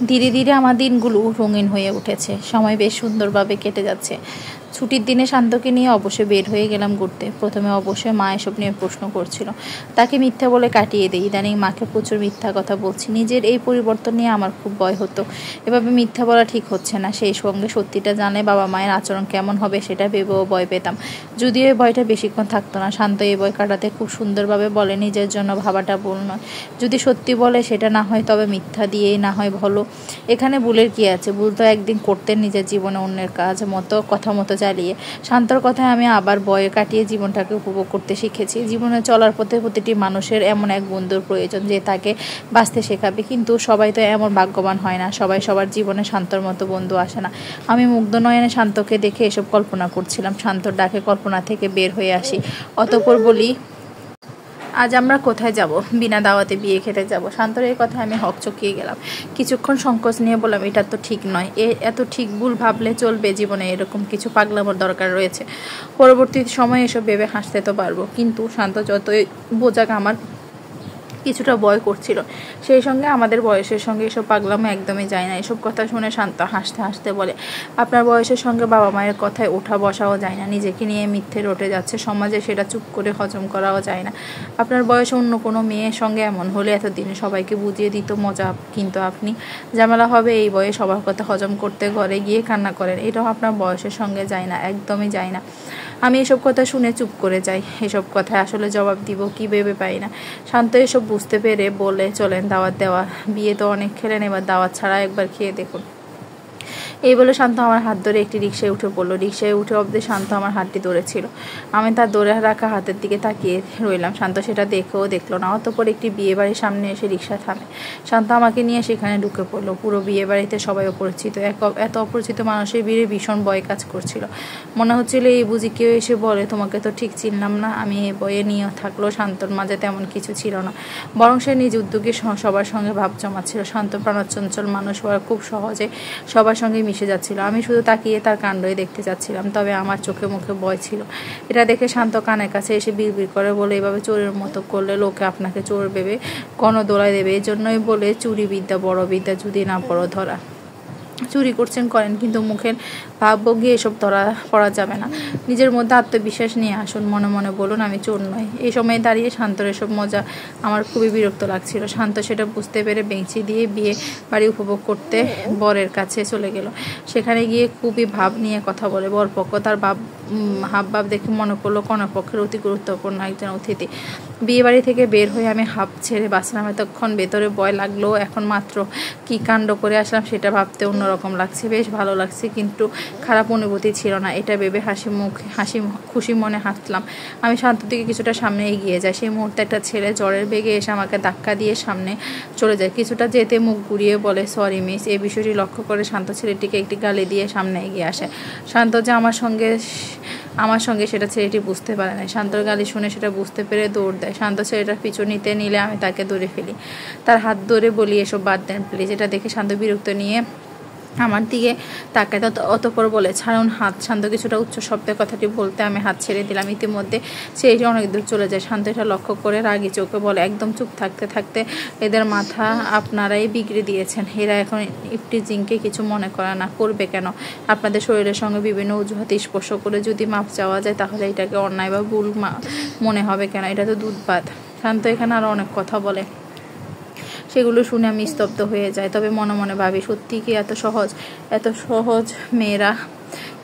ধীরে ধীরে আমার দিনগুলো রঙিন হয়ে উঠেছে। সময় বেশ সুন্দরভাবে কেটে যাচ্ছে। ছুটির দিনে শান্তকে নিয়ে অবশ্যই বের হয়ে গেলাম ঘুরতে। প্রথমে অবশ্যই মা এসব নিয়ে প্রশ্ন করছিল, তাকে মিথ্যা বলে কাটিয়ে দিই। ইদানিং মাকে প্রচুর মিথ্যা কথা বলছি। নিজের এই পরিবর্তন নিয়ে আমার খুব ভয় হতো। এভাবে মিথ্যা বলা ঠিক হচ্ছে না। সেই সঙ্গে সত্যিটা জানলে বাবা মায়ের আচরণ কেমন হবে সেটা ভেবেও ভয় পেতাম। যদিও এই ভয়টা বেশিক্ষণ থাকতো না। শান্ত এই ভয় কাটাতে খুব সুন্দরভাবে বলে, নিজের জন্য ভাবাটা ভুল নয়। যদি সত্যি বলে সেটা না হয় তবে মিথ্যা দিয়েই না হয় ভালো। এখানে ভুলের কি আছে? ভুল তো একদিন করতেন নিজের জীবনে অন্যের কাজ মতো কথা মতো চালিয়ে। শান্তর কথায় আমি আবার ভয় কাটিয়ে জীবনটাকে উপভোগ করতে শিখেছি। জীবনে চলার পথে প্রতিটি মানুষের এমন এক বন্ধুর প্রয়োজন যে তাকে বাঁচতে শেখাবে। কিন্তু সবাই তো এমন ভাগ্যবান হয় না। সবাই সবার জীবনে শান্তর মতো বন্ধু আসে না। আমি মুগ্ধ নয়নে শান্তকে দেখে এসব কল্পনা করছিলাম। শান্তর ডাকে কল্পনা থেকে বের হয়ে আসি। অতঃপর বলি, আজ আমরা কোথায় যাব? বিনা দাওয়াতে বিয়ে খেতে যাব। শান্তর এই কথায় আমি হকচকিয়ে গেলাম। কিছুক্ষণ সংকোচ নিয়ে বললাম, এটা তো ঠিক নয়। এত ঠিক ভুল ভাবলে চলবে? জীবনে এরকম কিছু পাগলামোর দরকার রয়েছে। পরবর্তী সময়ে এসব ভেবে হাসতে তো পারবো, কিন্তু শান্ত যতই বোঝাক আমার কিছুটা ভয় করছিল। সেই সঙ্গে আমাদের বয়সের সঙ্গে এসব পাগলামো একদমই যায় না। এসব কথা শুনে শান্ত হাসতে হাসতে বলে, আপনার বয়সের সঙ্গে বাবা মায়ের কথায় ওঠা বসাও যায় না। নিজেকে নিয়ে মিথ্যে রটে যাচ্ছে সমাজে, সেটা চুপ করে হজম করাও যায় না। আপনার বয়সে অন্য কোনো মেয়ের সঙ্গে এমন হলে এতদিনে সবাইকে বুঝিয়ে দিত মজা, কিন্তু আপনি ঝামেলা হবে এই বয়সে সবার কথা হজম করতে ঘরে গিয়ে কান্না করেন। এটাও আপনার বয়সের সঙ্গে যায় না, একদমই যায় না। আমি এসব কথা শুনে চুপ করে যাই। এসব কথায় আসলে জবাব দিব কি ভেবে পাই না। শান্ত এসব বুঝতে পেরে বলে, চলেন দাওয়াত দেওয়া। বিয়ে তো অনেক খেলেন, এবার দাওয়াত ছাড়া একবার খেয়ে দেখুন। এই বলে শান্ত আমার হাত ধরে একটি রিকশায় উঠে পড়লো। রিকশায় উঠে অবধি শান্ত আমার হাতটি ধরেছিল। আমি তার ধরে রাখা হাতের দিকে তাকিয়ে রইলাম। শান্ত সেটা দেখেও দেখলো না। অতঃপর একটি বিয়ে বাড়ির সামনে এসে রিকশা থামে। শান্ত আমাকে নিয়ে সেখানে ঢুকে পড়লো। পুরো বিয়ে বাড়িতে সবাই অপরিচিত। এত অপরিচিত মানুষের ভিড়ে ভীষণ ভয় কাজ করছিল। মনে হচ্ছিল এই বুঝি কেউ এসে বলে, তোমাকে তো ঠিক চিনলাম না। আমি এই বয়ে নিয়ে থাকলেও শান্তর মাঝে তেমন কিছু ছিল না, বরং সে নিজ উদ্যোগে সবার সঙ্গে ভাব জমাচ্ছিল। শান্ত প্রাণচঞ্চল মানুষ খুব সহজে সবার সঙ্গে মিশে যাচ্ছিল। আমি শুধু তাকিয়ে তার কাণ্ডই দেখতে যাচ্ছিলাম, তবে আমার চোখে মুখে ভয় ছিল। এটা দেখে শান্ত কানের কাছে এসে বিড়বিড় করে বলে, এভাবে চোরের মতো করলে লোকে আপনাকে চোর ভেবে গণদোলায় দেবে। এজন্যই বলে চুরি বিদ্যা বড় বিদ্যা, যদি না পড়ো ধরা। চুরি করছেন করেন, কিন্তু মুখের ভাব ভঙ্গি এসব ধরা পড়া যাবে না। নিজের মধ্যে আত্মবিশ্বাস নিয়ে আসুন, মনে মনে বলুন আমি চোর নই। এই সময় দাঁড়িয়ে শান্তর এসব মজা আমার খুবই বিরক্ত লাগছিল। শান্ত সেটা বুঝতে পেরে বেঞ্চি দিয়ে বিয়ে বাড়ি উপভোগ করতে বরের কাছে চলে গেল। সেখানে গিয়ে খুবই ভাব নিয়ে কথা বলে। বরপক্ষ তার হাব দেখে মনে করলো কনেপক্ষের অতি গুরুত্বপূর্ণ একজন অতিথি। বিয়ে বাড়ি থেকে বের হয়ে আমি হাঁপ ছেড়ে বাঁচলাম। এতক্ষণ ভেতরে ভয় লাগলো, এখন মাত্র কি কাণ্ড করে আসলাম সেটা ভাবতে অন্যরকম লাগছে। বেশ ভালো লাগছে, কিন্তু খারাপ অনুভূতি ছিল না। এটা ভেবে হাসি খুশি মনে হাসলাম। আমি শান্ত দিকে কিছুটা সামনে এগিয়ে যাই। সেই মুহূর্তে একটা ছেলে জ্বরের বেগে এসে আমাকে ধাক্কা দিয়ে সামনে চলে যায়। কিছুটা যেতে মুখ ঘুরিয়ে বলে, সরি মিস। এই বিষয়টি লক্ষ্য করে শান্ত ছেলেটিকে একটি গালি দিয়ে সামনে এগিয়ে আসে। শান্ত যে আমার সঙ্গে সেটা ছেলেটি বুঝতে পারে না। শান্তর গালি শুনে সেটা বুঝতে পেরে দৌড় দেয়। শান্ত ছেলেটার পিছু নিতে নিলে আমি তাকে ধরে ফেলি। তার হাত ধরে বলি, এসব বাদ দেন প্লিজ। এটা দেখে শান্ত বিরক্ত নিয়ে আমার দিকে তাকায়। অতঃপর বলে, ছাড়ুন হাত। শান্ত কিছুটা উচ্চ শব্দে কথাটি বলতে আমি হাত ছেড়ে দিলাম। ইতিমধ্যে ছেলেটি অনেক দূর চলে যায়। শান্ত এটা লক্ষ্য করে রাগি চোখে বলে, একদম চুপ থাকতে থাকতে এদের মাথা আপনারাই বিগড়ে দিয়েছেন। এরা এখন ইফটিজিংকে কিছু মনে করে না, করবে কেন? আপনাদের শরীরের সঙ্গে বিভিন্ন অজুহাতে স্পর্শ করে যদি মাপ চাওয়া যায়, তাহলে এটাকে অন্যায় বা ভুল মনে হবে কেন? এটা তো দুধ-ভাত। শান্ত এখানে আরও অনেক কথা বলে, সেগুলো শুনে আমি স্তব্ধ হয়ে যাই। তবে মনে মনে ভাবি, সত্যি কি এত সহজ মেয়েরা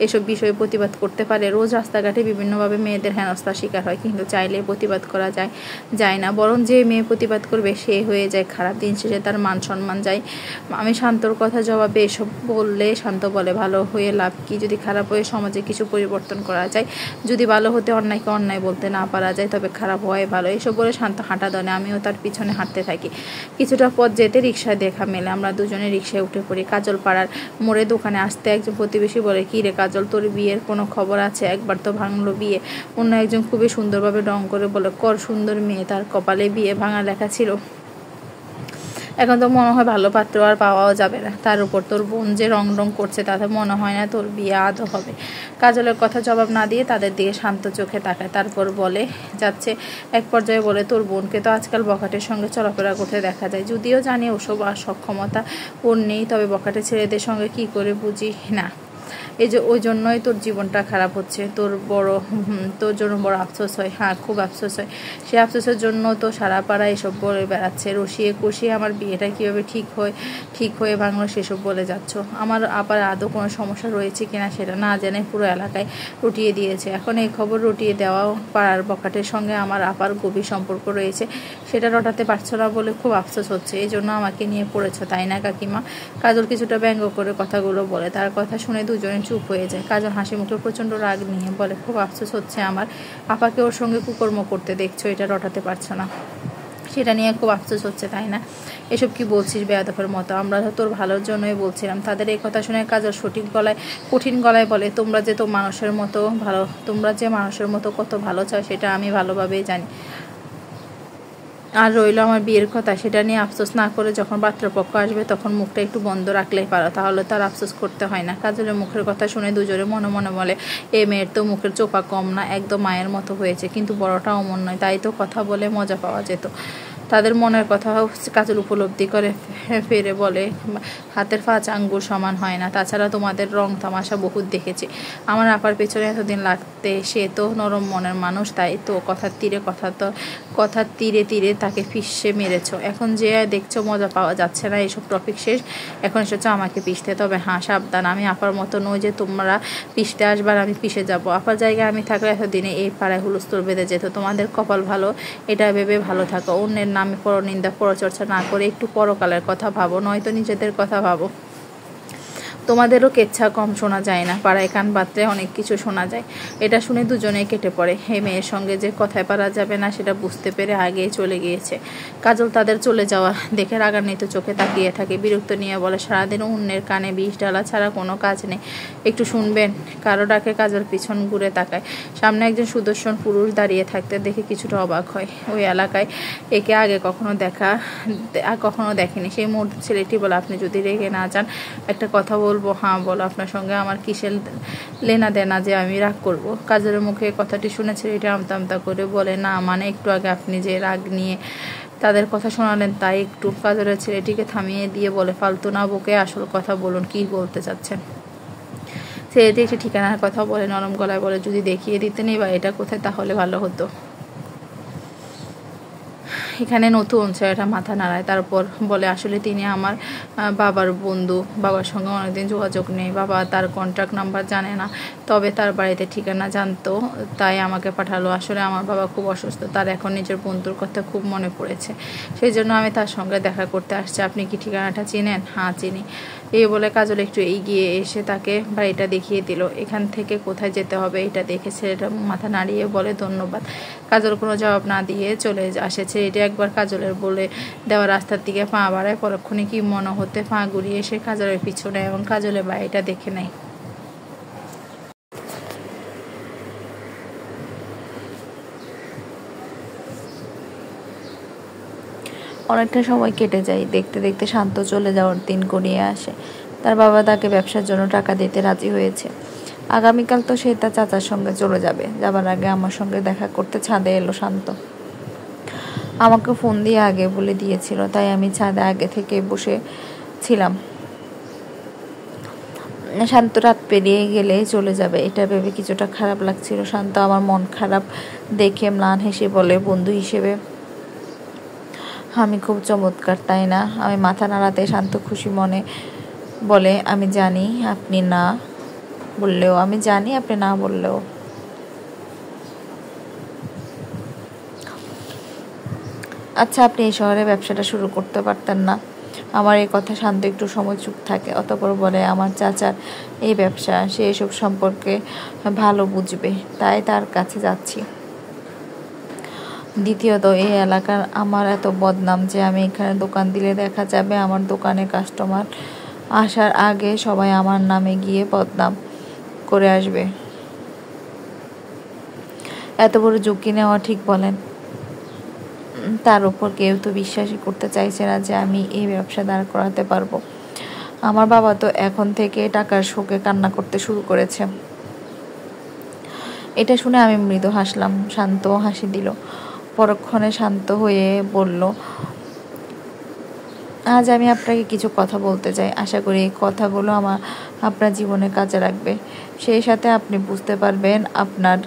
এসব বিষয়ে প্রতিবাদ করতে পারে? রোজ রাস্তাঘাটে বিভিন্নভাবে মেয়েদের হেনস্থার শিকার হয়, কিন্তু চাইলে প্রতিবাদ করা যায় না। বরং যে মেয়ে প্রতিবাদ করবে সে হয়ে যায় খারাপ। দিন শেষে তার মান সম্মান যায়। আমি শান্তর কথা জবাবে এসব বললে শান্ত বলে, ভালো হয়ে লাভ কি? যদি খারাপ হয়ে সমাজে কিছু পরিবর্তন করা যায়, যদি ভালো হতে অন্যায়কে অন্যায় বলতে না পারা যায়, তবে খারাপ হয় ভালো। এসব বলে শান্ত হাঁটা ধরে। আমিও তার পিছনে হাঁটতে থাকি। কিছুটা পথ যেতে রিক্সায় দেখা মেলে। আমরা দুজনে রিক্সায় উঠে পড়ি। কাজল পাড়ার মোড়ে দোকানে আসতে একজন প্রতিবেশী বলে, কি রে কাজল, তোর বিয়ের কোনো খবর আছে? একবার তো ভাঙলো বিয়ে। অন্য একজন খুবই সুন্দরভাবে ঢং করে বলে, কর সুন্দর মেয়ে, তার কপালে বিয়ে ভাঙা লেখা ছিল। এখন তো মনে হয় ভালো পাত্র আর পাওয়াও যাবে না, তার উপর তোর বোন যে রং করছে তাতে মনে হয় না তোর বিয়ে আদৌ হবে। কাজলের কথা জবাব না দিয়ে তাদের দিকে শান্ত চোখে তাকায়, তারপর বলে যাচ্ছে এক পর্যায়ে বলে, তোর বোনকে তো আজকাল বখাটের সঙ্গে চলাফেরা করতে দেখা যায়, যদিও জানি ওসব আর সক্ষমতা ওর নেই, তবে বখাটে ছেলেদের সঙ্গে কি করে বুঝি না। ওই জন্যই তোর জীবনটা খারাপ হচ্ছে, তোর জন্য বড় আফসোস হয়। হ্যাঁ, খুব আফসোস হয়। সে আফসোসের জন্য তো সারা পাড়া এসব বলে বেড়াচ্ছে, রসিয়ে কষিয়ে আমার বিয়েটা কীভাবে ঠিক হয়ে ভাঙলো সেসব বলে যাচ্ছ। আমার আবার আদৌ কোনো সমস্যা রয়েছে কিনা সেটা না জেনে পুরো এলাকায় রটিয়ে দিয়েছে। এখন এই খবর রটিয়ে দেওয়াও পাড়ার বখাটের সঙ্গে আমার আপার গভীর সম্পর্ক রয়েছে, সেটা রটাতে পারছো না বলে খুব আফসোস হচ্ছে। এই জন্য আমাকে নিয়ে পড়েছো, তাই না কাকিমা? কাজল কিছুটা ব্যঙ্গ করে কথাগুলো বলে। তার কথা শুনে দুজনে চুপ হয়ে যায়। কাজল হাসি মুখে প্রচণ্ড রাগ নিয়ে বলে, খুব আফসোস হচ্ছে আমার, আপাকে ওর সঙ্গে কুকর্ম করতে দেখছো, এটা রটাতে পারছো না, সেটা নিয়ে খুব আফসোস হচ্ছে, তাই না? এসব কি বলছিস বেয়াদবের মতো? আমরা তোর ভালোর জন্যই বলছিলাম। তাদের এই কথা শুনে কাজল কঠিন গলায় বলে, তোমরা যে মানুষের মতো কত ভালো চাও সেটা আমি ভালোভাবেই জানি। আর রইল আমার বিয়ের কথা, সেটা নিয়ে আফসোস না করে যখন পাত্রপক্ষ আসবে তখন মুখটা একটু বন্ধ রাখলেই পারো, তাহলে তার আফসোস করতে হয় না। কাজলের মুখের কথা শুনে দুজনে মনে মনে বলে, এ মেয়ের তো মুখের চোপা কম না, একদম মায়ের মতো হয়েছে, কিন্তু বড়টা অমন নয়, তাই তো কথা বলে মজা পাওয়া যেত। তাদের মনের কথা কাজল উপলব্ধি করে ফেরে বলে, হাতের 5 আঙ্গুল সমান হয় না, তাছাড়া তোমাদের রং তামাশা বহুত দেখেছি। আমার আপার পেছনে এতদিন লাগতে, সে তো নরম মনের মানুষ, তাই তো কথার তীরে তাকে ফিসে মেরেছ। এখন যে দেখছো মজা পাওয়া যাচ্ছে না, এইসব টপিক শেষ, এখন এসেছো আমাকে পিষতে। তবে হ্যাঁ, সাবধান, আমি আপার মতো নই যে তোমরা পিষতে আসবার আমি পিষে যাব। আপার জায়গায় আমি থাকলে এতদিনে এই পাড়ায় হুলস্থুল বেঁধে যেত। তোমাদের কপাল ভালো, এটা ভেবে ভালো থাকো। অন্যের নামে পরনিন্দা পরচর্চা না করে একটু পরকালের কথা ভাবো, নয়তো নিজেদের কথা ভাবো। তোমাদেরও কেচ্ছা কম শোনা যায় না, পাড়ায় কান পাত্রে অনেক কিছু শোনা যায়। এটা শুনে দুজনেই কেটে পড়ে। এই মেয়ের সঙ্গে যে কথায় পারা যাবে না সেটা বুঝতে পেরে আগেই চলে গিয়েছে। কাজল তাদের চলে যাওয়া দেখে রাগান্বিত চোখে তাকিয়ে থাকে, বিরক্ত নিয়ে বলে, সারাদিন অন্যের কানে বিষ ঢালা ছাড়া কোনো কাজ নেই, একটু শুনবেন? কারো ডাকে কাজল পিছন ঘুরে তাকায়। সামনে একজন সুদর্শন পুরুষ দাঁড়িয়ে থাকতে দেখে কিছুটা অবাক হয়। ওই এলাকায় একে আগে কখনো দেখেনি। সেই মুহূর্তে ছেলেটি বলে, আপনি যদি রেগে না যান একটা কথা বলবো? হ্যাঁ বলো, আপনার সঙ্গে আমার কিসের লেনা দেনা যে আমি রাগ করব? কাজলের মুখে কথাটি শুনে ছেলেটি আমতা করে বলে, না মানে একটু আগে আপনি যে রাগ নিয়ে তাদের কথা শোনালেন তাই একটু। কাজলের ছেলেটিকে থামিয়ে দিয়ে বলে, ফালতু না বকে আসল কথা বলুন, কি বলতে চাচ্ছেন? ছেলেটি একটি ঠিকানার কথা বলে, নরম গলায় বলে, যদি দেখিয়ে দিতেন বা এটা কোথায় তাহলে ভালো হতো। এখানে নতুন। ছেলেটা মাথা নাড়ায়, তারপর বলে, আসলে তিনি আমার বাবার বন্ধু, বাবার সঙ্গে অনেকদিন যোগাযোগ নেই, বাবা তার কন্ট্যাক্ট নাম্বার জানে না, তবে তার বাড়িতে ঠিকানা জানতো, তাই আমাকে পাঠালো। আসলে আমার বাবা খুব অসুস্থ, তার এখন নিজের বন্ধুর কথা খুব মনে পড়েছে, সেই জন্য আমি তার সঙ্গে দেখা করতে আসছি। আপনি কি ঠিকানাটা চিনেন? হ্যাঁ চিনি। এই বলে কাজল একটু এগিয়ে এসে তাকে বাড়িটা দেখিয়ে দিল। এখান থেকে কোথায় যেতে হবে এটা দেখে ছেলেটা মাথা নাড়িয়ে বলে, ধন্যবাদ। কাজল কোনো জবাব না দিয়ে চলে আসে। ছেলেটি একবার কাজলের বলে দেওয়া রাস্তার দিকে পা বাড়ায়, পরক্ষণে কি মনে হতে পা ঘুরিয়ে এসে কাজলের পিছনে এবং কাজলের বাড়িটা দেখে নেয়। অনেকটা সময় কেটে যায়, দেখতে দেখতে শান্ত চলে যাওয়ার দিন গড়িয়ে আসে। তার বাবা তাকে ব্যবসার জন্য টাকা দিতে রাজি হয়েছে। আগামীকাল তো সে তার চাচার সঙ্গে চলে যাবে। যাবার আগে আমার সঙ্গে দেখা করতে ছাদে এলো শান্ত। আমাকে ফোন দিয়ে আগে বলে দিয়েছিল, তাই আমি ছাদে আগে থেকে বসে ছিলাম। শান্ত রাত পেরিয়ে গেলে চলে যাবে এটা ভেবে কিছুটা খারাপ লাগছিল। শান্ত আমার মন খারাপ দেখে ম্লান হেসে বলে, বন্ধু হিসেবে আমি খুব চমৎকার, তাই না? আমি মাথা নাড়াতে শান্ত খুশি মনে বলে, আমি জানি আপনি না বললেও আচ্ছা, আপনি এই শহরে ব্যবসাটা শুরু করতে পারতেন না? আমার এই কথা শান্ত একটু সময় চুপ থাকে, অতঃপর বলে, আমার চাচার এই ব্যবসা, সে এসব সম্পর্কে ভালো বুঝবে, তাই তার কাছে যাচ্ছি। দ্বিতীয়ত, এই এলাকার আমার এত বদনাম যে আমি এখানে দোকান দিলে দেখা যাবে আমার দোকানে কাস্টমার আসার আগে সবাই আমার নামে গিয়ে বদনাম করে আসবে। এত বড় ঝুঁকি নেওয়া ঠিক বলেন? তার উপর কেউ তো বিশ্বাসই করতে চাইছে না যে আমি এই ব্যবসা দাঁড় করাতে পারবো। আমার বাবা তো এখন থেকে টাকার শোকে কান্না করতে শুরু করেছে। এটা শুনে আমি মৃদু হাসলাম। শান্ত হাসি দিল। পরক্ষণে শান্ত হয়ে বলল, আজ আমি আপনাকে কিছু কথা বলতে চাই। আশা করি এই কথাগুলো আপনার জীবনে কাজে লাগবে। সেই সাথে আপনি বুঝতে পারবেন আপনার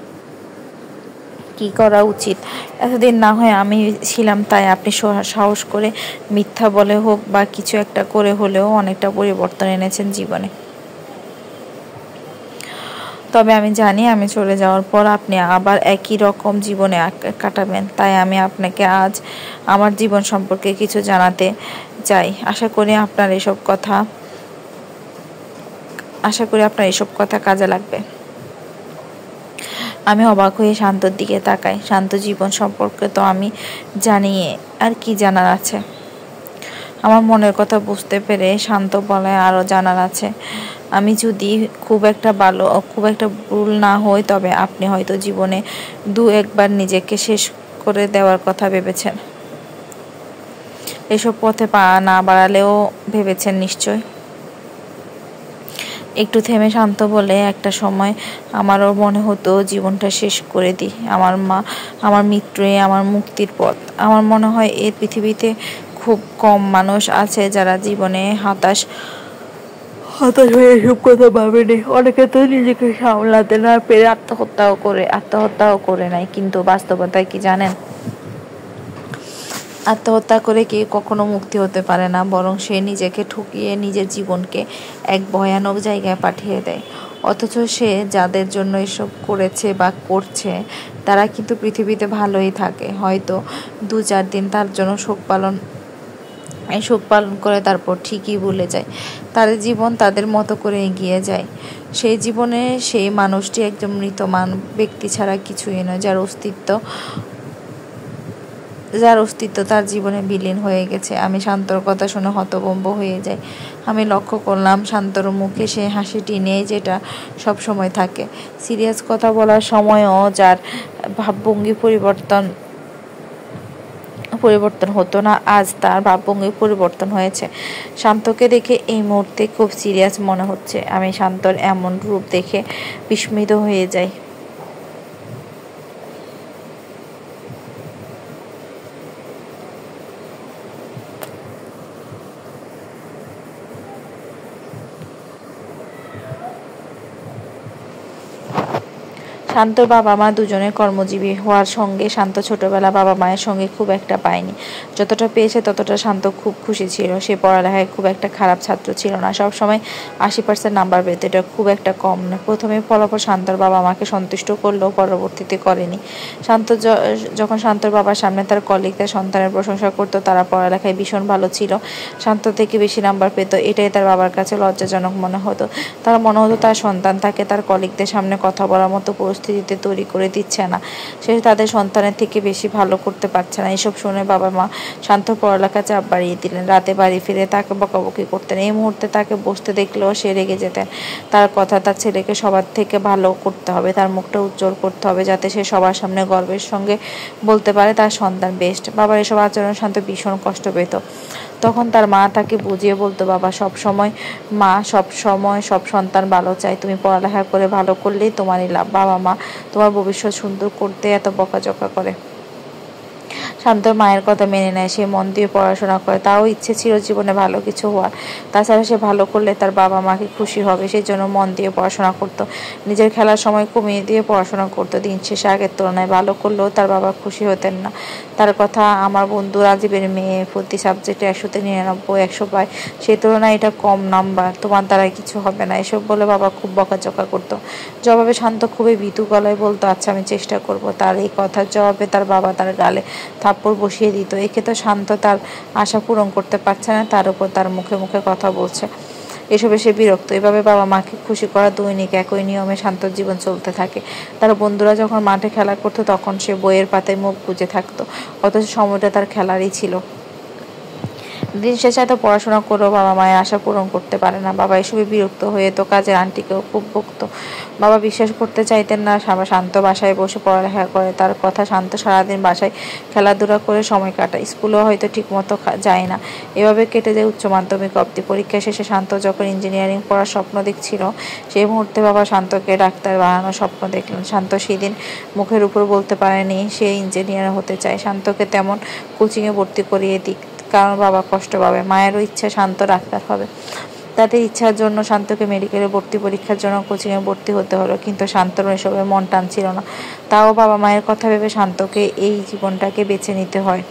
কি করা উচিত। এতদিন না হয় আমি ছিলাম, তাই আপনি সাহস করে মিথ্যা বলে হোক বা কিছু একটা করে হলেও অনেকটা পরিবর্তন এনেছেন জীবনে। তবে আমি জানি আমি চলে যাওয়ার পর আপনি আবার একই রকম জীবনে কাটাবেন। তাই আমি আপনাকে আজ আমার জীবন সম্পর্কে কিছু জানাতে চাই। আশা করি আপনার এসব কথা কাজে লাগবে। আমি অবাক হয়ে শান্তর দিকে তাকাই। শান্ত জীবন সম্পর্কে তো আমি জানি, আর কি জানার আছে? আমার মনের কথা বুঝতে পেরে শান্ত বলায় আরও জানার আছে। আমি যদি খুব একটা ভুল না হই, তবে আপনি হয়তো জীবনে একবার নিজেকে শেষ করে দেওয়ার কথা ভেবেছেন। এসব পথে পা না বাড়ালেও ভেবেছেন নিশ্চয়। একটু থেমে শান্ত বলে, একটা সময় আমারও মনে হতো জীবনটা শেষ করে দিই। আমার মা, আমার মৃত্যুই আমার মুক্তির পথ। আমার মনে হয় এই পৃথিবীতে খুব কম মানুষ আছে যারা জীবনে হতাশ হয়ে এসব কথা ভাবেনি। অনেকে তো নিজেকে সামলাতে না পেরে আত্মহত্যাও করে নাই। কিন্তু বাস্তবতায় কি জানেন? আত্মহত্যা করে কেউ কখনো মুক্তি হতে পারে না, বরং সে নিজেকে ঠকিয়ে নিজের জীবনকে এক ভয়ানক জায়গায় পাঠিয়ে দেয়। অথচ সে যাদের জন্য এসব করেছে বা করছে, তারা কিন্তু পৃথিবীতে ভালোই থাকে। হয়তো 2-4 দিন তার জন্য শোক পালন করে তারপর ঠিকই ভুলে যায়। তাদের জীবন তাদের মতো করে এগিয়ে যায়। সেই জীবনে সেই মানুষটি একজন মৃত ব্যক্তি ছাড়া কিছুই নয়, যার অস্তিত্ব তার জীবনে বিলীন হয়ে গেছে। আমি শান্তর কথা শুনে হতভম্ব হয়ে যাই। আমি লক্ষ্য করলাম শান্তর মুখে সেই হাসিটি নেই যেটা সব সময় থাকে। সিরিয়াস কথা বলার সময়ও যার ভাবভঙ্গি পরিবর্তন হতো না, আজ তার ভাবভঙ্গি পরিবর্তন হয়েছে। শান্তকে দেখে এই মুহূর্তে খুব সিরিয়াস মনে হচ্ছে। আমি শান্তর এমন রূপ দেখে বিস্মিত হয়ে যাই। শান্তর বাবা মা দুজনে কর্মজীবী হওয়ার সঙ্গে শান্ত ছোটবেলা বাবা মায়ের সঙ্গে খুব একটা পায়নি। যতটা পেয়েছে ততটা শান্ত খুব খুশি ছিল। সে পড়ালেখায় খুব একটা খারাপ ছাত্র ছিল না। সবসময় 80% নাম্বার পেত, এটা খুব একটা কম না। প্রথমে ফলাফল শান্তর বাবা মাকে সন্তুষ্ট করলেও পরবর্তীতে করেনি। যখন শান্তর বাবার সামনে তার কলিগদের সন্তানের প্রশংসা করতো, তারা পড়ালেখায় ভীষণ ভালো ছিল, শান্ত থেকে বেশি নাম্বার পেত, এটাই তার বাবার কাছে লজ্জাজনক মনে হতো। তার মনে হতো তার সন্তান তাকে তার কলিগদের সামনে কথা বলার মতো পরিস্থিতিতে তৈরি করে দিচ্ছে না। সে তাদের সন্তানের থেকে বেশি ভালো করতে পারছে না। এসব শুনে বাবা মা শান্ত পড়ালেখা চাপ বাড়িয়ে দিলেন। রাতে বাড়ি ফিরে তাকে বকাবকি করতেন। এই মুহূর্তে তাকে বসতে দেখলেও সে রেগে যেতেন। তার কথা, তার ছেলেকে সবার থেকে ভালো করতে হবে, তার মুখটা উজ্জ্বল করতে হবে, যাতে সে সবার সামনে গর্বের সঙ্গে বলতে পারে তার সন্তান বেস্ট। বাবার এসব আচরণ শান্ত ভীষণ কষ্ট পেত। তখন তার মা তাকে বুঝিয়ে বলতো, সব সময় সব সন্তান ভালো চায়, তুমি পড়ালেখা করে ভালো করলেই তোমারই লাভ। বাবা মা তোমার ভবিষ্যৎ সুন্দর করতে এত বকাঝকা করে। শান্তর মায়ের কথা মেনে নেয়। সে মন দিয়ে পড়াশোনা করে। তারও ইচ্ছে ছিল জীবনে ভালো কিছু হওয়ার। তাছাড়া সে ভালো করলে তার বাবা মাকে খুশি হবে, সেই জন্য মন দিয়ে পড়াশোনা করত। নিজের খেলার সময় কমিয়ে দিয়ে পড়াশোনা করতো। দিন শেষে আগের তুলনায় ভালো করলেও তার বাবা খুশি হতেন না। তার কথা, আমার বন্ধু রাজীবের মেয়ে প্রতি সাবজেক্টে 100-তে 99, 100 পায়, সেই তুলনায় এটা কম নাম্বার, তোমার দ্বারা কিছু হবে না, এসব বলে বাবা খুব বকাঝকা করতো। জবাবে শান্ত খুবই ভীতু গলায় বলতো, আচ্ছা আমি চেষ্টা করব। তার এই কথার জবাবে তার বাবা তার গালে থাপ্পড় বসিয়ে দিত। একে তো শান্ত তার আশা পূরণ করতে পারছে না, তার উপর তার মুখে মুখে কথা বলছে। এসবে সে বিরক্ত। এভাবে বাবা মাকে খুশি করা দৈনিক একই নিয়মে শান্তর জীবন চলতে থাকে। তার বন্ধুরা যখন মাঠে খেলা করতো, তখন সে বইয়ের পাতায় মুখ গুজে থাকতো, অথচ সময়টা তার খেলারই ছিল। দিন শেষে এত পড়াশোনা করেও বাবা মায়ের আশা পূরণ করতে পারে না। বাবা এসবে বিরক্ত হয়ে তো কাজের আন্টিকেও খুব বকতো। বাবা বিশ্বাস করতে চাইতেন না শান্ত বাসায় বসে পড়ালেখা করে। তার কথা, শান্ত সারাদিন বাসায় খেলাধুলা করে সময় কাটায়, স্কুলেও হয়তো ঠিকমতো যায় না। এভাবে কেটে যায় উচ্চ মাধ্যমিক অবধি। পরীক্ষা শেষে শান্ত যখন ইঞ্জিনিয়ারিং পড়ার স্বপ্ন দেখছিল, সেই মুহূর্তে বাবা শান্তকে ডাক্তার বানানোর স্বপ্ন দেখলেন। শান্ত সেদিন মুখের উপর বলতে পারেনি সে ইঞ্জিনিয়ার হতে চায়। শান্তকে তেমন কোচিংয়ে ভর্তি করিয়ে দিক, কারণ বাবা কষ্ট পাবে। মায়েরও ইচ্ছা শান্ত ডাক্তার হবে। তাদের ইচ্ছার জন্য শান্তকে মেডিকেলে ভর্তি পরীক্ষার জন্য কোচিংয়ে ভর্তি হতে হলো, কিন্তু শান্তর এসবে মন টানছিল না। তাও বাবা মায়ের কথা ভেবে শান্তকে এই জীবনটাকে বেছে নিতে হয়।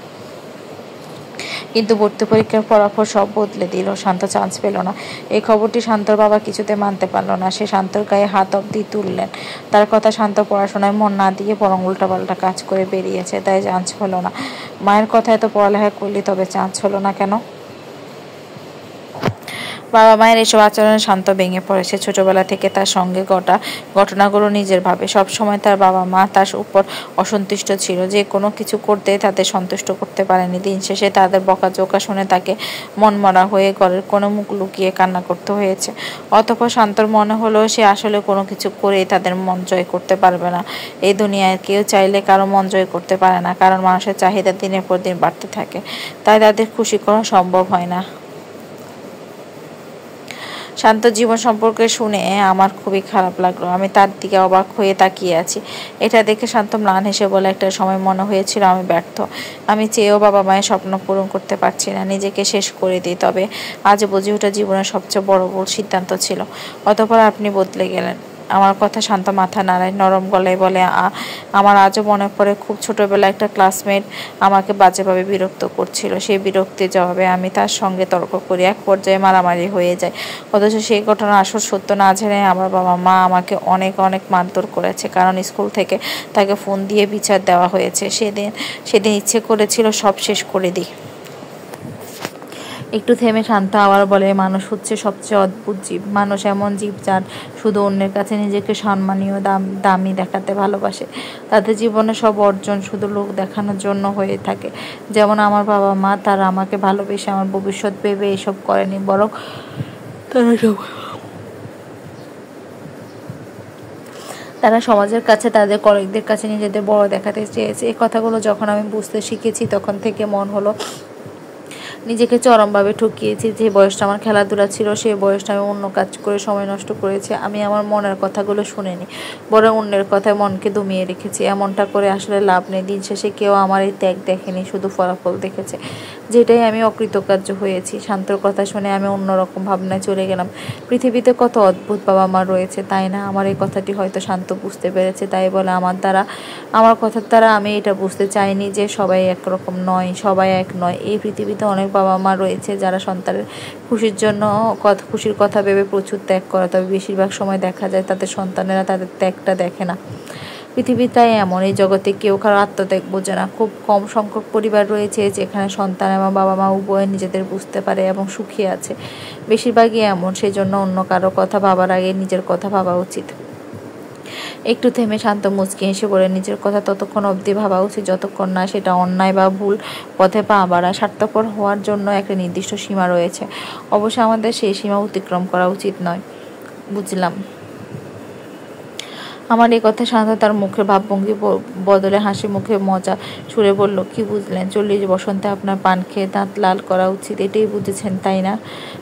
কিন্তু ভর্তি পরীক্ষার ফলাফল সব বদলে দিল। শান্ত চান্স পেল না। এই খবরটি শান্তর বাবা কিছুতে মানতে পারল না। সে শান্তর গায়ে হাত অব্দি তুললেন। তার কথা, শান্ত পড়াশোনায় মন না দিয়ে বরং উল্টাপাল্টা কাজ করে বেরিয়েছে, তাই চান্স হলো না। মায়ের কথা, এত পড়ালেখা করলি তবে চান্স হলো না কেন? বাবা মায়ের এসব আচরণে শান্ত ভেঙে পড়েছে। ছোটবেলা থেকে তার সঙ্গে ঘটনাগুলো নিজের ভাবে। সব সময় তার বাবা মা তার উপর অসন্তুষ্ট ছিল। যে কোনো কিছু করতে তাদের সন্তুষ্ট করতে পারেনি। দিন শেষে তাদের বকাঝকা শুনে তাকে মনমরা হয়ে ঘরের কোনো মুখ লুকিয়ে কান্না করতে হয়েছে। অতঃপর শান্তর মনে হলো সে আসলে কোনো কিছু করেই তাদের মন জয় করতে পারবে না। এই দুনিয়ায় কেউ চাইলে কারো মন জয় করতে পারে না, কারণ মানুষের চাহিদা দিনের পর দিন বাড়তে থাকে, তাই তাদের খুশি করা সম্ভব হয় না। শান্ত জীবন সম্পর্কে শুনে আমার খুবই খারাপ লাগলো। আমি তার দিকে অবাক হয়ে তাকিয়ে আছি। এটা দেখে শান্ত ম্লান হেসে বলে, একটা সময় মনে হয়েছিল আমি ব্যর্থ। আমি চেয়েও বাবা মায়ের স্বপ্ন পূরণ করতে পারছি না, নিজেকে শেষ করে দিই। তবে আজ বুঝে ওঠা জীবনের সবচেয়ে বড় ভুল সিদ্ধান্ত ছিল। অতঃপর আপনি বদলে গেলেন। আমার কথা শান্ত মাথা নাড়ায়, নরম গলায় বলে, আমার আজও মনে পড়ে খুব ছোটবেলায় একটা ক্লাসমেট আমাকে বাজেভাবে বিরক্ত করছিল। সেই বিরক্তির জবাবে আমি তার সঙ্গে তর্ক করি, এক পর্যায়ে মারামারি হয়ে যায়। অথচ সেই ঘটনা আসল সত্য না জেনে আমার বাবা মা আমাকে অনেক অনেক মারধর করেছে, কারণ স্কুল থেকে তাকে ফোন দিয়ে বিচার দেওয়া হয়েছে। সেদিন ইচ্ছে করেছিল সব শেষ করে দিই। একটু থেমে শান্ত আবার বলে, মানুষ হচ্ছে সবচেয়ে অদ্ভুত জীব। মানুষ এমন জীব যার শুধু অন্যের কাছে নিজেকে সম্মানীয় দামি দেখাতে ভালোবাসে। তাদের জীবনে সব অর্জন শুধু লোক দেখানোর জন্য হয়ে থাকে। যেমন আমার বাবা মা, তারা আমাকে ভালোবেসে আমার ভবিষ্যৎ ভেবে এসব করেনি, বরং তারা সমাজের কাছে, তাদের কলিগদের কাছে নিজেদের বড় দেখাতে চেয়েছে। এই কথাগুলো যখন আমি বুঝতে শিখেছি, তখন থেকে মন হলো নিজেকে চরমভাবে ঠকিয়েছি। যে বয়সটা আমার খেলাধুলা ছিল, সেই বয়সটা আমি অন্য কাজ করে সময় নষ্ট করেছি। আমি আমার মনের কথাগুলো শুনিনি, বরং অন্যের কথায় মনকে দমিয়ে রেখেছি। এমনটা করে আসলে লাভ নেই। দিন শেষে কেউ আমার এই ত্যাগ দেখেনি, শুধু ফলাফল দেখেছে, যেটাই আমি অকৃতকার্য হয়েছি। শান্তর কথা শুনে আমি অন্যরকম ভাবনায় চলে গেলাম। পৃথিবীতে কত অদ্ভুত বাবা মা রয়েছে, তাই না? আমার এই কথাটি হয়তো শান্ত বুঝতে পেরেছে, তাই বলে আমার কথার দ্বারা আমি এটা বুঝতে চাইনি যে সবাই একরকম নয়, সবাই এক নয়। এই পৃথিবীতে অনেক বাবা মা রয়েছে যারা সন্তানের খুশির কথা ভেবে প্রচুর ত্যাগ করে, তবে বেশিরভাগ সময় দেখা যায় তাদের সন্তানেরা তাদের ত্যাগটা দেখে না। পৃথিবীটাই এমন, এই জগতে কেউ কারো আত্মত্যাগ বোঝে না। খুব কম সংখ্যক পরিবার রয়েছে যেখানে সন্তান এবং বাবা মা উভয়ে নিজেদের বুঝতে পারে এবং সুখী আছে। বেশিরভাগই এমন, সেই জন্য অন্য কারো কথা ভাবার আগে নিজের কথা ভাবা উচিত। একটু থেমে শান্ত মুচকি হেসে বলে, নিজের কথা ততক্ষণ অবধি ভাবা উচিত যতক্ষণ না সেটা অন্যায় বা ভুল পথে পা বাড়ায়। স্বার্থপর হওয়ার জন্য একটা নির্দিষ্ট সীমা রয়েছে, অবশ্য আমাদের সেই সীমা অতিক্রম করা উচিত নয়। বুঝলাম। আমার এই কথা শান্ত তার মুখের ভাবভঙ্গি বদলে হাসি মুখে মজা সুরে বলল, কি বুঝলেন? 40 বসন্তে আপনার পান খেয়ে দাঁত লাল করা উচিত, এটাই বুঝেছেন তাই না?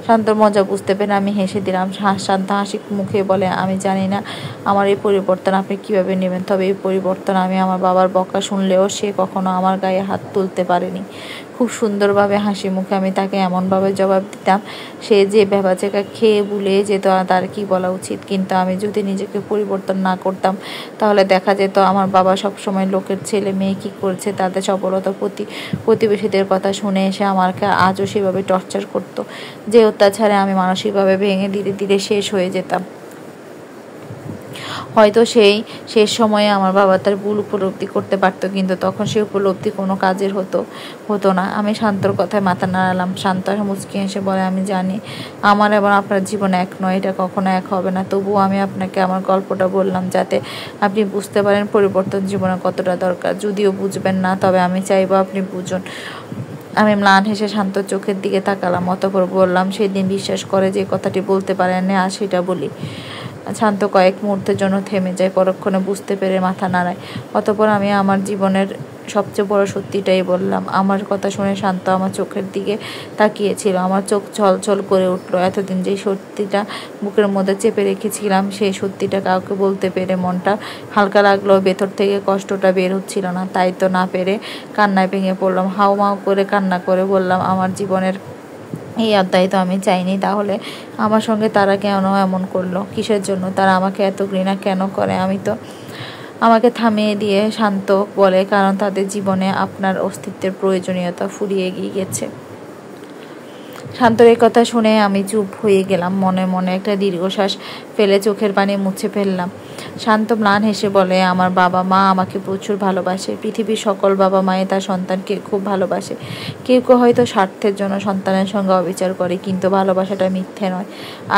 শান্তর মজা বুঝতে পেরে আমি হেসে দিলাম। শান্ত হাসি মুখে বলে, আমি জানি না আমার এই পরিবর্তন আপনি কিভাবে নেবেন, তবে এই পরিবর্তন আমি আমার বাবার বকা শুনলেও সে কখনো আমার গায়ে হাত তুলতে পারেনি। খুব সুন্দরভাবে হাসি মুখে আমি তাকে এমনভাবে জবাব দিতাম সে যে ভ্যাবাচ্যাকা খেয়ে ভুলে যেত তার কি বলা উচিত। কিন্তু আমি যদি নিজেকে পরিবর্তন না করতাম, তাহলে দেখা যেত আমার বাবা সবসময় লোকের ছেলে মেয়ে কী করছে তাদের সফলতা প্রতিবেশীদের কথা শুনে এসে আমাকে আজও সেভাবে টর্চার করতো, যে অত্যাচারে আমি মানসিকভাবে ভেঙে ধীরে ধীরে শেষ হয়ে যেতাম। হয়তো সেই শেষ সময়ে আমার বাবা তার ভুল উপলব্ধি করতে পারতো, কিন্তু তখন সেই উপলব্ধি কোনো কাজের হতো না। আমি শান্তর কথায় মাথা নাড়ালাম। শান্ত মুচকি হেসে বলে, আমি জানি আমার এবং আপনার জীবন এক নয়, এটা কখনো এক হবে না। তবুও আমি আপনাকে আমার গল্পটা বললাম যাতে আপনি বুঝতে পারেন পরিবর্তন জীবনে কতটা দরকার। যদিও বুঝবেন না, তবে আমি চাইবো আপনি বুঝুন। আমি ম্লান হেসে শান্তর চোখের দিকে তাকালাম, অতঃপর বললাম, সেদিন বিশ্বাস করে যে কথাটি বলতে পারেননি, আজ সেটা বলি। শান্ত কয়েক মুহূর্তের জন্য থেমে যায়, পরক্ষণে বুঝতে পেরে মাথা নাড়ায়। অতঃপর আমি আমার জীবনের সবচেয়ে বড় সত্যিটাই বললাম। আমার কথা শুনে শান্ত আমার চোখের দিকে তাকিয়েছিল। আমার চোখ ছলছল করে উঠল। এতদিন যে সত্যিটা বুকের মধ্যে চেপে রেখেছিলাম, সেই সত্যিটা কাউকে বলতে পেরে মনটা হালকা লাগলো। ভেতর থেকে কষ্টটা বের হচ্ছিল না, তাই তো না পেরে কান্নায় ভেঙে পড়লাম। হাউমাউ করে কান্না করে বললাম, আমার জীবনের এই অধ্যায় তো আমি চাইনি, তাহলে আমার সঙ্গে তারা কেন এমন করলো? কিসের জন্য তারা আমাকে এত ঘৃণা কেন করে? আমাকে থামিয়ে দিয়ে শান্ত বলে, কারণ তাদের জীবনে আপনার অস্তিত্বের প্রয়োজনীয়তা ফুরিয়ে গিয়েছে। শান্তর এই কথা শুনে আমি চুপ হয়ে গেলাম। মনে মনে একটা দীর্ঘশ্বাস ফেলে চোখের পানি মুছে ফেললাম। শান্ত ম্লান হেসে বলে, আমার বাবা মা আমাকে প্রচুর ভালোবাসে। পৃথিবীর সকল বাবা মায়ে তার সন্তানকে খুব ভালোবাসে। কেউ কেউ হয়তো স্বার্থের জন্য সন্তানের সঙ্গে অবিচার করে, কিন্তু ভালোবাসাটা মিথ্যে নয়।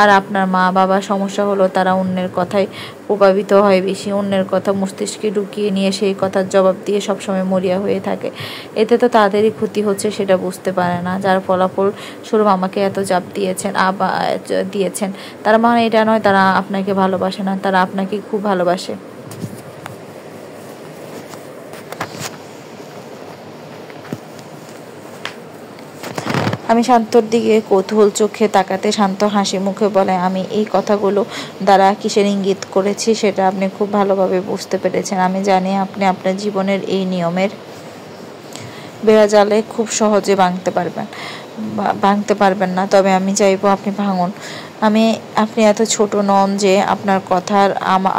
আর আপনার মা বাবার সমস্যা হলো তারা অন্যের কথায় প্রভাবিত হয় বেশি। অন্যের কথা মস্তিষ্কে ঢুকিয়ে নিয়ে সেই কথার জবাব দিয়ে সবসময় মরিয়া হয়ে থাকে। এতে তো তাদেরই ক্ষতি হচ্ছে, সেটা বুঝতে পারে না। যার ফলাফল স্বরূপ আমাকে এত চাপ দিয়েছেন। তার মানে এটা নয় তারা আপনাকে ভালোবাসে না, তারা আপনাকে খুব ভালোবাসে। আমি শান্তর দিকে কৌতূহল চোখে তাকাতে শান্ত হাসি মুখে বলে, আমি এই কথাগুলো দ্বারা কিসের ইঙ্গিত করেছি সেটা আপনি খুব ভালোভাবে বুঝতে পেরেছেন। আমি জানি আপনি আপনার জীবনের এই নিয়মের বেড়াজালে খুব সহজে ভাঙতে পারবেন না, তবে আমি চাইবো আপনি ভাঙুন। আপনি এত ছোট নন যে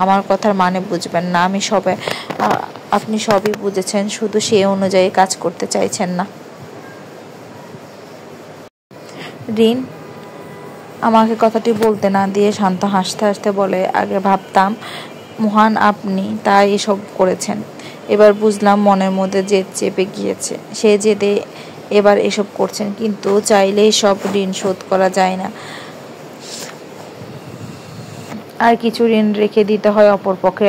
আমার কথার মানে বুঝবেন না। আপনি সবই বুঝেছেন, শুধু সেই অনুযায়ী কাজ করতে চাইছেন না। রিন আমাকে কথাটি বলতে না দিয়ে শান্ত হাসতে হাসতে বলে, আগে ভাবতাম মহান আপনি তাই এসব করেছেন, এবার বুঝলাম মনের মধ্যে জেদ চেপে গিয়েছে, সে জেদে এবার এসব করছেন। কিন্তু চাইলেই সব ঋণ শোধ করা যায় না, আর কিছু ঋণ রেখে দিতে হয়। অপরপক্ষের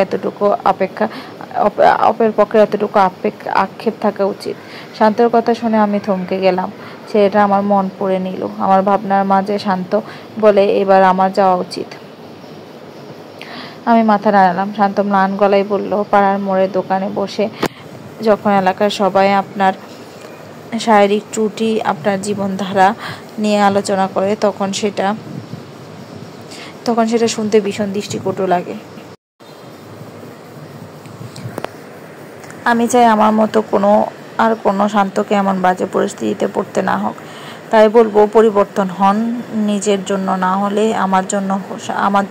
এতটুকু আক্ষেপ থাকা উচিত। শান্তর কথা শুনে আমি থমকে গেলাম। ছেলেটা আমার মন পড়ে নিল। আমার ভাবনার মাঝে শান্ত বলে, এবার আমার যাওয়া উচিত। আমি মাথা নাড়ালাম। শান্ত ম্লান গলায় বলল, পাড়ার মোড়ের দোকানে বসে যখন এলাকার সবাই আপনার শারীরিক ত্রুটি, আপনার জীবনধারা নিয়ে আলোচনা করে, তখন সেটা শুনতে ভীষণ দৃষ্টিকটু লাগে। আমি চাই আমার মতো কোনো শান্তকে এমন বাজে পরিস্থিতিতে পড়তে না হোক। তাই বলবো, পরিবর্তন হন, নিজের জন্য না হলে আমার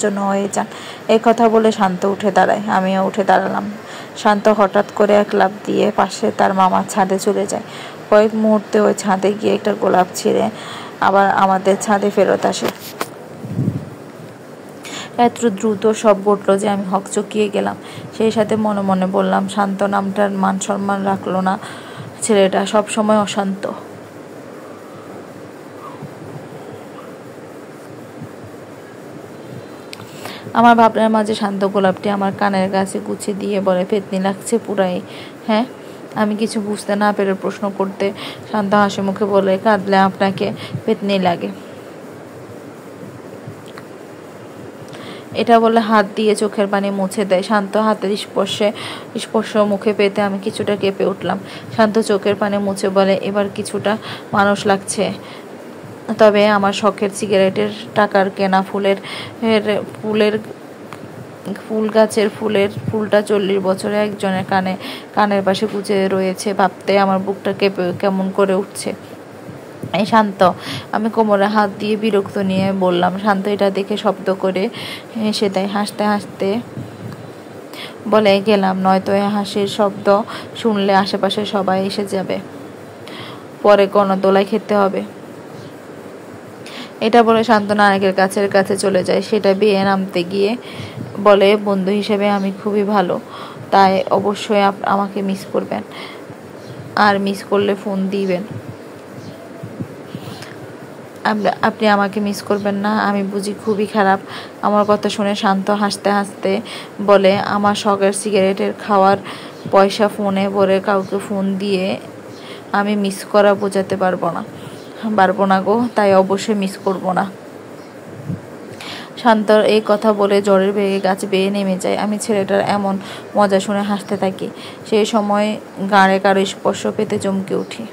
জন্য হয়ে যান। এই কথা বলে শান্ত উঠে দাঁড়ায়। আমিও উঠে দাঁড়ালাম। শান্ত হঠাৎ করে এক লাফ দিয়ে পাশে তার মামার ছাদে চলে যায়। কয়েক মুহূর্তে ওই ছাদে গিয়ে একটা গোলাপ ছিঁড়ে আবার আমাদের ছাদে ফেরত আসে। এত দ্রুত সব ঘটলো যে আমি হকচকিয়ে গেলাম। সেই সাথে মনে মনে বললাম, শান্ত নামটার মান সম্মান রাখলো না ছেলেটা, সব সময় অশান্ত। আমার ভাবনার মাঝে শান্ত গোলাপটি আমার কানের কাছে গুছিয়ে দিয়ে বলে, পেতনি লাগছে পুরাই। হ্যাঁ? আমি কিছু বুঝতে না পেরে প্রশ্ন করতে শান্ত হাসি মুখে বলে, কাঁদলে আপনাকে পেতনি লাগে? এটা বলে হাত দিয়ে চোখের পানি মুছে দেয়। শান্ত হাতের স্পর্শ মুখে পেতে আমি কিছুটা কেঁপে উঠলাম। শান্ত চোখের পানি মুছে বলে, এবার কিছুটা মানুষ লাগছে। তবে আমার শখের সিগারেটের টাকার কেনা ফুল গাছের ফুলটা 40 বছরে একজনের কানের পাশে গুজে রয়েছে ভাবতে আমার বুকটা কেমন করে উঠছে। এই শান্ত, আমি কোমরে হাত দিয়ে বিরক্ত নিয়ে বললাম। শান্ত এটা দেখে শব্দ করে হেসে দেয়। হাসতে হাসতে বলে, গেলাম, নয়তো এই হাসির শব্দ শুনলে আশেপাশে সবাই এসে যাবে, পরে গণদোলায় খেতে হবে। এটা বলে শান্ত নায়কের কাছে চলে যায়। সেটা বেয়ে নামতে গিয়ে বলে, বন্ধু হিসেবে আমি খুবই ভালো, তাই অবশ্যই আমাকে মিস করবেন, আর মিস করলে ফোন দিবেন। আপনি আমাকে মিস করবেন না? আমি বুঝি খুবই খারাপ? আমার কথা শুনে শান্ত হাসতে হাসতে বলে, আমার শখের সিগারেটের খাওয়ার পয়সা ফোনে ভরে কাউকে ফোন দিয়ে আমি মিস করা বোঝাতে পারবো না গো, তাই অবশ্যই মিস করব না। শান্তর এই কথা বলে জ্বরের বেগে গাছ বেয়ে নেমে যায়। আমি ছেলেটার এমন মজা শুনে হাসতে থাকি। সেই সময় গাঁড়ে কারো স্পর্শ পেতে চমকে উঠি।